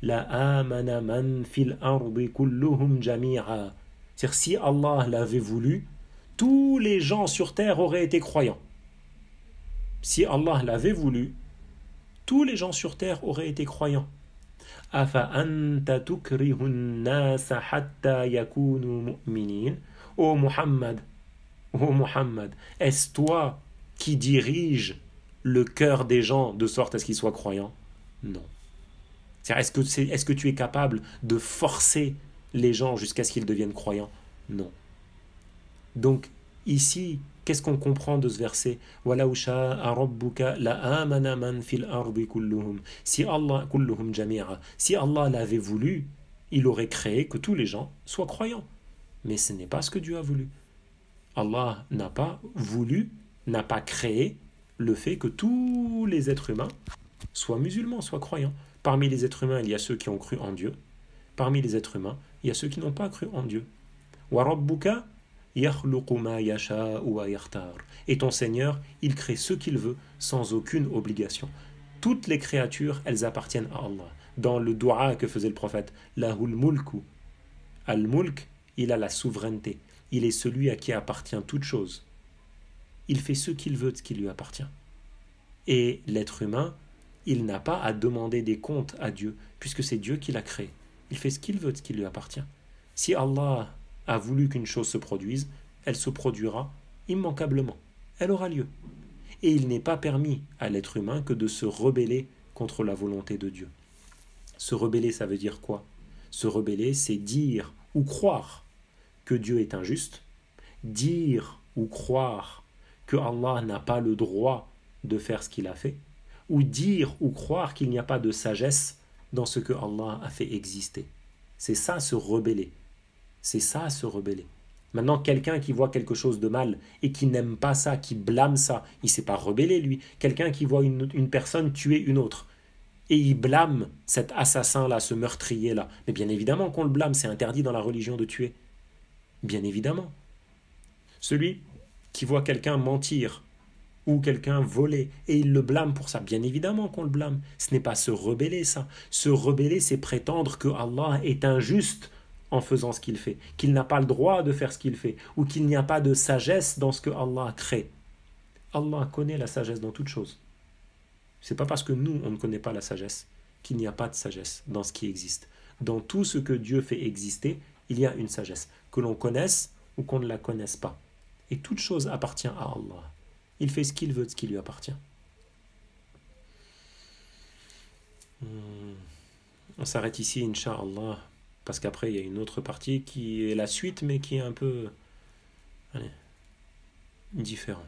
لَآمَنَ مَنْ فِي الْأَرْضِ كُلُّهُمْ جَمِيعًا. C'est-à-dire, si Allah l'avait voulu, tous les gens sur terre auraient été croyants. Si Allah l'avait voulu, tous les gens sur terre auraient été croyants. أَفَأَنْتَ تُكْرِهُ النَّاسَ حَتَّى يَكُونُوا مُؤْمِنِينَ. Ô Muhammad, est-ce toi qui dirige le cœur des gens de sorte à ce qu'ils soient croyants? Non. Est-ce que tu es capable de forcer les gens jusqu'à ce qu'ils deviennent croyants? Non. Donc, ici, qu'est-ce qu'on comprend de ce verset? وَلَوْ شَاءَ رَبُّكَ لَآمَنَ مَنْ فِي الْأَرْضِ كُلُّهُمْ. Si Allah, كُلُّهُمْ جَمِيعًا. Si Allah l'avait voulu, il aurait créé que tous les gens soient croyants. Mais ce n'est pas ce que Dieu a voulu. Allah n'a pas voulu, n'a pas créé le fait que tous les êtres humains soient musulmans, soient croyants. Parmi les êtres humains, il y a ceux qui ont cru en Dieu. Parmi les êtres humains, il y a ceux qui n'ont pas cru en Dieu. وَرَبُّكَ يَخْلُقُ مَا يَشَاءُ وَيَخْتَارُ. Et ton Seigneur, il crée ce qu'il veut sans aucune obligation. Toutes les créatures, elles appartiennent à Allah. Dans le dua que faisait le prophète, Lahul mulku. Al-mulk, il a la souveraineté. Il est celui à qui appartient toute chose. Il fait ce qu'il veut de ce qui lui appartient. Et l'être humain, il n'a pas à demander des comptes à Dieu, puisque c'est Dieu qui l'a créé. Il fait ce qu'il veut de ce qui lui appartient. Si Allah a voulu qu'une chose se produise, elle se produira immanquablement. Elle aura lieu. Et il n'est pas permis à l'être humain que de se rebeller contre la volonté de Dieu. Se rebeller, ça veut dire quoi? Se rebeller, c'est dire ou croire que Dieu est injuste, dire ou croire que Allah n'a pas le droit de faire ce qu'il a fait, ou dire ou croire qu'il n'y a pas de sagesse dans ce que Allah a fait exister. C'est ça se rebeller. C'est ça se rebeller. Maintenant, quelqu'un qui voit quelque chose de mal et qui n'aime pas ça, qui blâme ça, il ne s'est pas rebellé lui. Quelqu'un qui voit une personne tuer une autre et il blâme cet assassin-là, ce meurtrier-là. Mais bien évidemment qu'on le blâme, c'est interdit dans la religion de tuer. Bien évidemment. Celui qui voit quelqu'un mentir ou quelqu'un voler et il le blâme pour ça, bien évidemment qu'on le blâme. Ce n'est pas se rebeller ça. Se rebeller, c'est prétendre que Allah est injuste en faisant ce qu'il fait, qu'il n'a pas le droit de faire ce qu'il fait, ou qu'il n'y a pas de sagesse dans ce que Allah crée. Allah connaît la sagesse dans toute chose. C'est pas parce que nous, on ne connaît pas la sagesse qu'il n'y a pas de sagesse dans ce qui existe. Dans tout ce que Dieu fait exister, il y a une sagesse, que l'on connaisse ou qu'on ne la connaisse pas. Et toute chose appartient à Allah. Il fait ce qu'il veut de ce qui lui appartient. On s'arrête ici, Inch'Allah, parce qu'après il y a une autre partie qui est la suite, mais qui est un peu différente.